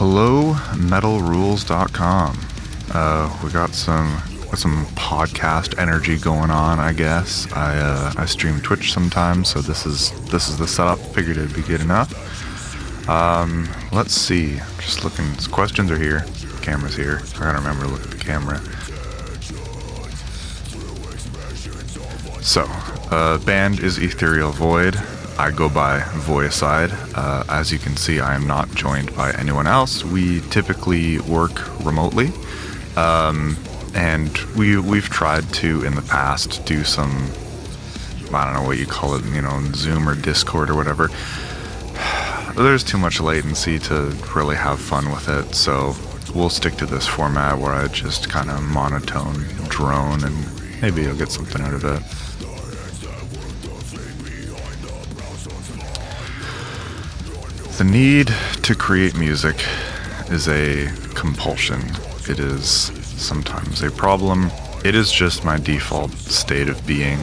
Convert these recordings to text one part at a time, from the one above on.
Hello, metalrules.com. We got some podcast energy going on, I guess. I stream Twitch sometimes, so this is the setup. Figured it'd be good enough. Let's see. Just looking. Questions are here. Camera's here. I gotta remember to look at the camera. So, band is Ethereal Void. I go by Voicide. As you can see, I am not joined by anyone else. We typically work remotely, and we've tried to in the past do some, I don't know what you call it, Zoom or Discord or whatever. There's too much latency to really have fun with it, so we'll stick to this format where I just kind of monotone drone, and maybe you'll get something out of it. The need to create music is a compulsion. It is sometimes a problem. It is just my default state of being.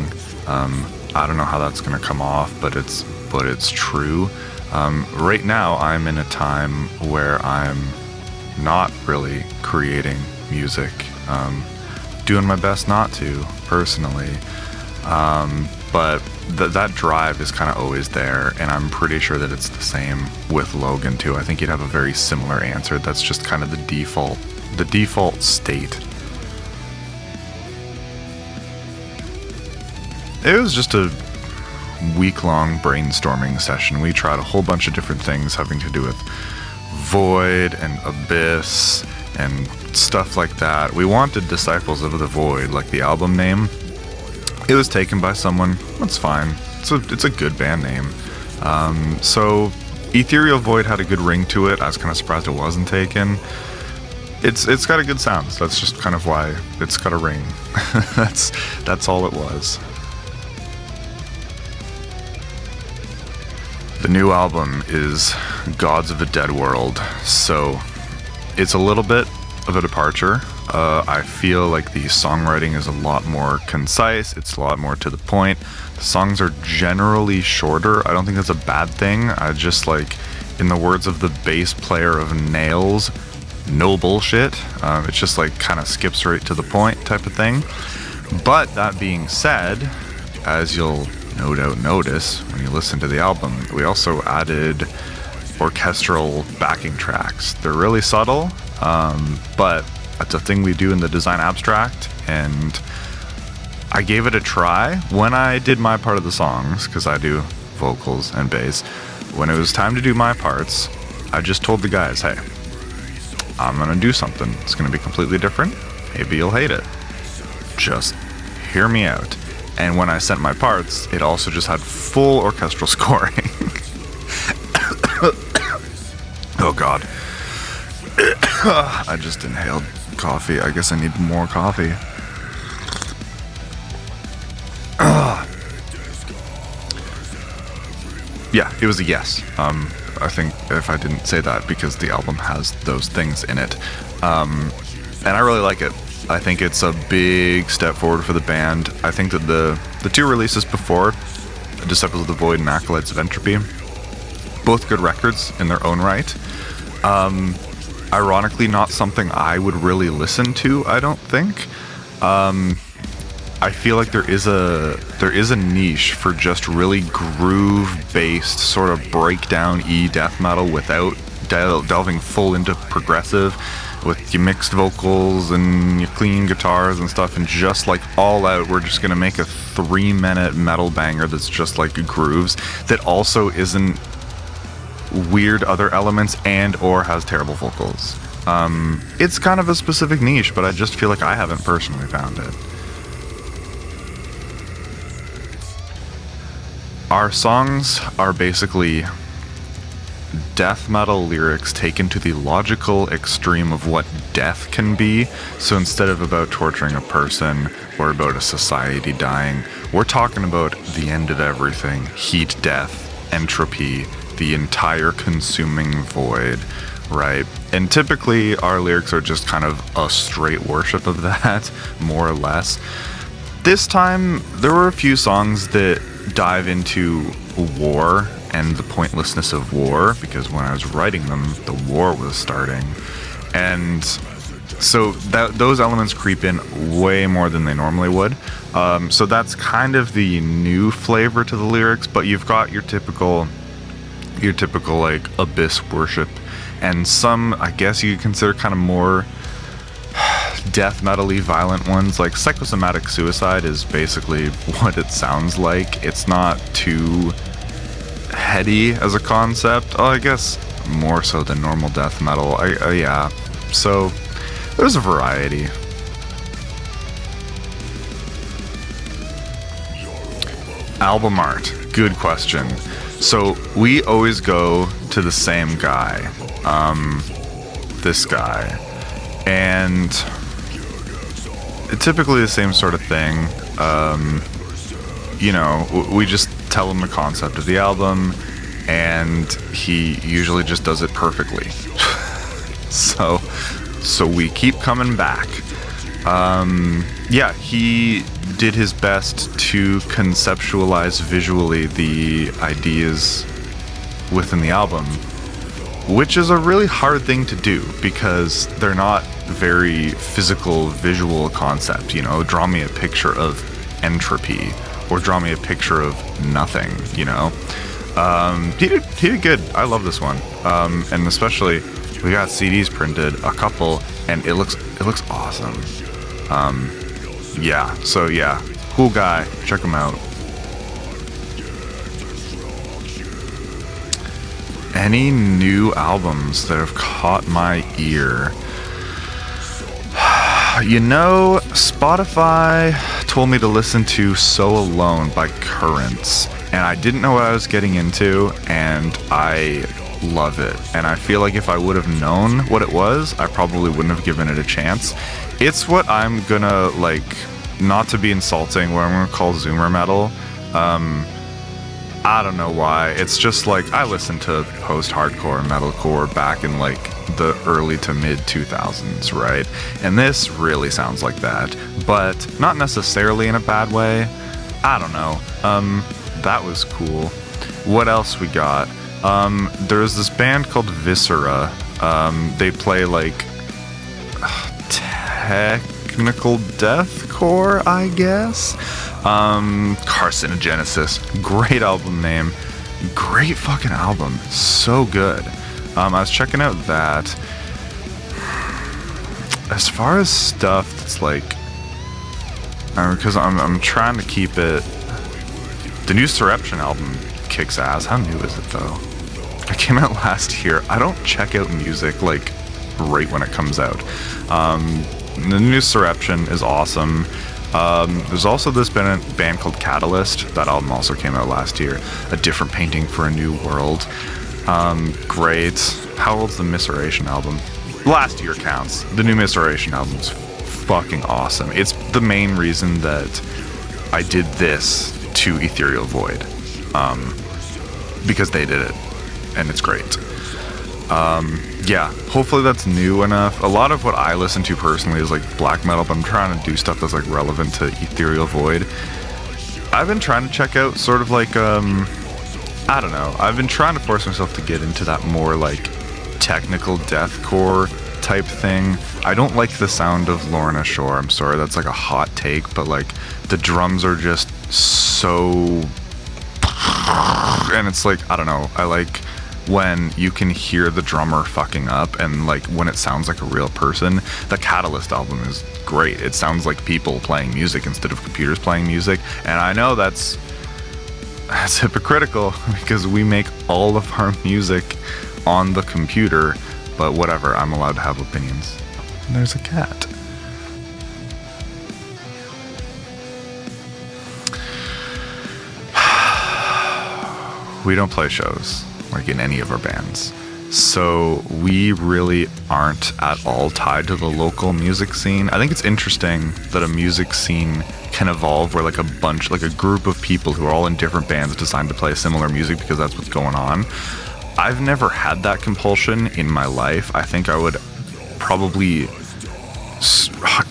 I don't know how that's going to come off, but it's true. Right now, I'm in a time where I'm not really creating music. Doing my best not to, personally. But that drive is kind of always there, and I'm pretty sure that it's the same with Logan too. I think he'd have a very similar answer. That's just kind of the default state. It was just a week-long brainstorming session. We tried a whole bunch of different things having to do with Void and Abyss and stuff like that. We wanted Disciples of the Void, like the album name. It was taken by someone. That's fine. It's a good band name. So Ethereal Void had a good ring to it. I was kind of surprised it wasn't taken. It's got a good sound. So that's just kind of why it's got a ring. That's all it was. The new album is Gods of a Dead World. So it's a little bit of a departure. I feel like the songwriting is a lot more concise. It's a lot more to the point. The songs are generally shorter. I don't think that's a bad thing. I just like, in the words of the bass player of Nails, no bullshit. It's just like kind of skips right to the point type of thing. But that being said, as you'll no doubt notice when you listen to the album, we also added orchestral backing tracks. They're really subtle, but that's a thing we do in the design abstract, and I gave it a try when I did my part of the songs, because I do vocals and bass. When it was time to do my parts, I just told the guys, hey, I'm gonna do something. It's gonna be completely different. Maybe you'll hate it. Just hear me out. And when I sent my parts, it also just had full orchestral scoring. Oh god. I just inhaled coffee. I guess I need more coffee. Yeah, it was a yes. I think if I didn't say that because the album has those things in it. And I really like it. I think it's a big step forward for the band. I think that the two releases before, Disciples of the Void and Acolytes of Entropy, both good records in their own right. Ironically, not something I would really listen to, I don't think. I feel like there is a niche for just really groove-based sort of breakdown death metal without delving full into progressive, with your mixed vocals and your clean guitars and stuff, and just like all out, we're just gonna make a 3-minute metal banger that's just like grooves that also isn't weird other elements and or has terrible vocals. It's kind of a specific niche, but I just feel like I haven't personally found it. Our songs are basically death metal lyrics taken to the logical extreme of what death can be. So instead of about torturing a person or about a society dying, we're talking about the end of everything, heat, death, entropy, the entire consuming void, right? And typically our lyrics are just kind of a straight worship of that, more or less. This time there were a few songs that dive into war and the pointlessness of war, because when I was writing them, the war was starting. And so those elements creep in way more than they normally would. So that's kind of the new flavor to the lyrics, but you've got your typical like abyss worship, and some, I guess you could consider kind of more death metal-y violent ones. Like psychosomatic suicide is basically what it sounds like. It's not too heady as a concept. Oh, I guess more so than normal death metal. Yeah. So there's a variety. Album art. Good question. So we always go to the same guy. This guy. And typically the same sort of thing. You know, we just tell him the concept of the album, and he usually just does it perfectly. So we keep coming back. Yeah, he did his best to conceptualize visually the ideas within the album, which is a really hard thing to do because they're not very physical, visual concept. You know, draw me a picture of entropy, or draw me a picture of nothing, you know. He did good. I love this one. And especially, we got CDs printed, a couple, and it looks awesome. Yeah, so yeah, cool guy. Check him out. Any new albums that have caught my ear? You know, Spotify told me to listen to So Alone by Currents, and I didn't know what I was getting into, and I love it. And I feel like if I would have known what it was, I probably wouldn't have given it a chance. It's what I'm gonna, like, not to be insulting, what I'm gonna call Zoomer metal. I don't know why. It's just like, I listened to post-hardcore and metalcore back in like the early to mid 2000s, right? And this really sounds like that, but not necessarily in a bad way. I don't know. That was cool. What else we got? There's this band called Viscera. They play like technical deathcore, I guess. Carcinogenesis. Great album name. Great fucking album. So good. I was checking out that. As far as stuff that's like, because I'm trying to keep it. The new Surreption album kicks ass. How new is it though? It came out last year. I don't check out music like right when it comes out. The new Surreption is awesome. There's also this band called Catalyst. That album also came out last year. A Different Painting for a New World. Great. How old's the Misceration album? Last year counts. The new Misceration album is fucking awesome. It's the main reason that I did this to Ethereal Void. Because they did it. And it's great. Yeah, hopefully that's new enough. A lot of what I listen to personally is like black metal, but I'm trying to do stuff that's like relevant to Ethereal Void. I've been trying to check out sort of like, I don't know. I've been trying to force myself to get into that more like technical deathcore type thing. I don't like the sound of Lorna Shore. I'm sorry, that's like a hot take, but like the drums are just so, and it's like, I don't know. I like when you can hear the drummer fucking up, and like when it sounds like a real person. The Catalyst album is great. It sounds like people playing music instead of computers playing music, and I know that's hypocritical because we make all of our music on the computer, but whatever, I'm allowed to have opinions. And there's a cat. We don't play shows like in any of our bands, so we really aren't at all tied to the local music scene. I think it's interesting that a music scene can evolve where like a group of people who are all in different bands decide to play similar music because that's what's going on. I've never had that compulsion in my life. I think I would probably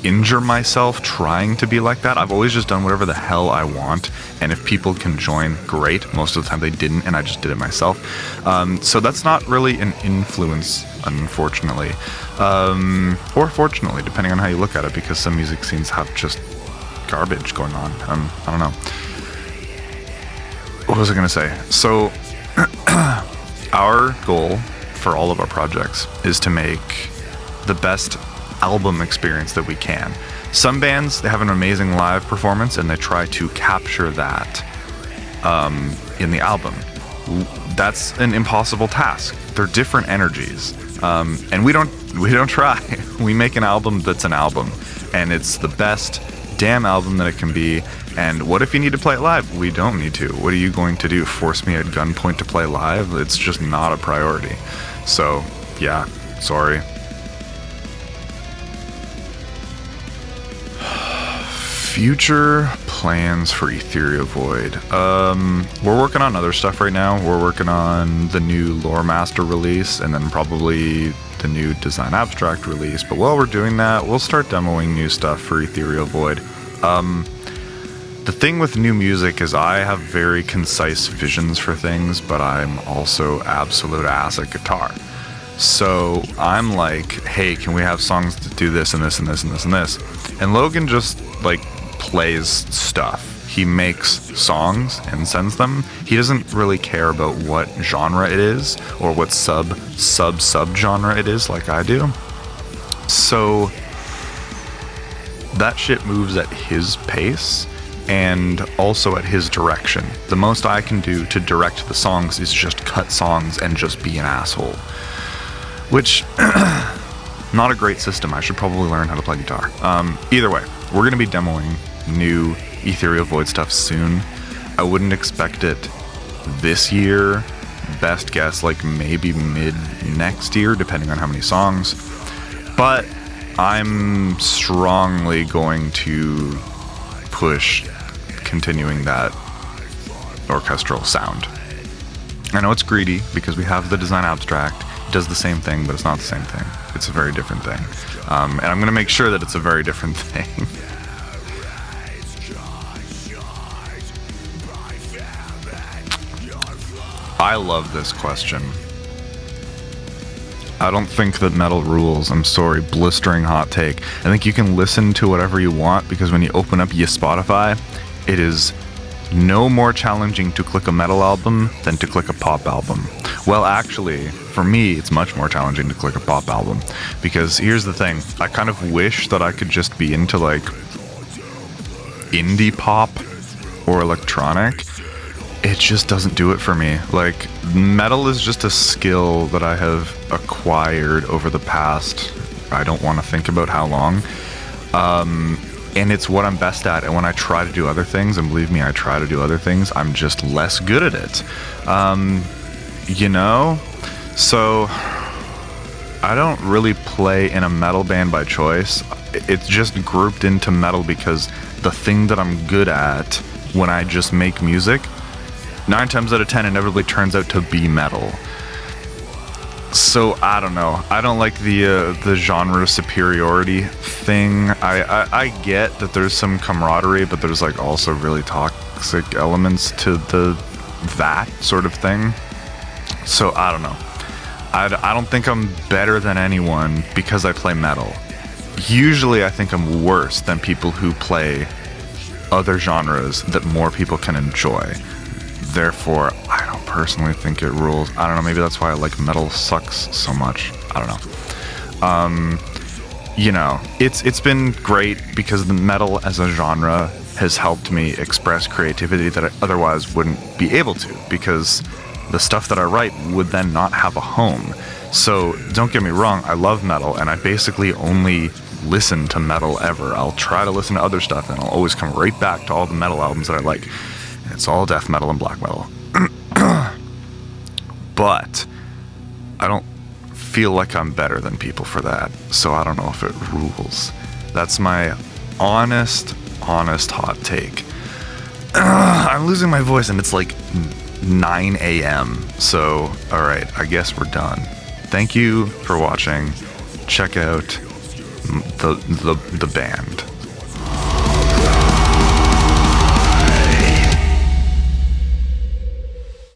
injure myself trying to be like that. I've always just done whatever the hell I want, and if people can join, great. Most of the time they didn't, and I just did it myself. So that's not really an influence, unfortunately, or fortunately, depending on how you look at it, because some music scenes have just garbage going on. I don't know. What was I gonna say? So our goal for all of our projects is to make the best album experience that we can. Some bands, they have an amazing live performance and they try to capture that in the album. That's an impossible task. They're different energies, and we don't try. We make an album that's an album, and it's the best damn album that it can be. And what if you need to play it live? We don't need to. What are you going to do? Force me at gunpoint to play live? It's just not a priority. So yeah, sorry. Future plans for Ethereal Void. We're working on other stuff right now. We're working on the new Lore Master release, and then probably the new Design Abstract release. But while we're doing that, we'll start demoing new stuff for Ethereal Void. The thing with new music is I have very concise visions for things, but I'm also absolute ass at guitar. So I'm like, hey, can we have songs that do this and this and this and this and this? And Logan just like plays stuff. He makes songs and sends them. He doesn't really care about what genre it is or what sub genre it is like I do. So that shit moves at his pace and also at his direction. The most I can do to direct the songs is just cut songs and just be an asshole. Which, not a great system. I should probably learn how to play guitar. Either way, we're going to be demoing new Ethereal Void stuff soon. I wouldn't expect it this year. Best guess, like maybe mid next year, depending on how many songs. But I'm strongly going to push continuing that orchestral sound. I know it's greedy because we have the Design Abstract. It does the same thing, but it's not the same thing. It's a very different thing. And I'm going to make sure that it's a very different thing. I love this question. I don't think that metal rules. I'm sorry, blistering hot take. I think you can listen to whatever you want, because when you open up your Spotify, it is no more challenging to click a metal album than to click a pop album. Well, actually, for me, it's much more challenging to click a pop album, because here's the thing. I kind of wish that I could just be into like indie pop or electronic. It just doesn't do it for me. Like, metal is just a skill that I have acquired over the past, I don't want to think about how long. And it's what I'm best at. And when I try to do other things, and believe me, I try to do other things, I'm just less good at it. You know? So, I don't really play in a metal band by choice. It's just grouped into metal because the thing that I'm good at when I just make music, 9 times out of 10 inevitably turns out to be metal. So I don't know. I don't like the genre superiority thing. I get that there's some camaraderie, but there's like also really toxic elements to that sort of thing. So I don't know. I don't think I'm better than anyone because I play metal. Usually I think I'm worse than people who play other genres that more people can enjoy. Therefore, I don't personally think it rules. I don't know, maybe that's why I like metal sucks so much. I don't know. You know, it's been great because the metal as a genre has helped me express creativity that I otherwise wouldn't be able to, because the stuff that I write would then not have a home. So don't get me wrong, I love metal, and I basically only listen to metal ever. I'll try to listen to other stuff, and I'll always come right back to all the metal albums that I like. It's all death metal and black metal. But I don't feel like I'm better than people for that, so I don't know if it rules. That's my honest hot take. I'm losing my voice, and it's like 9 a.m. So, alright, I guess we're done. Thank you for watching. Check out the band.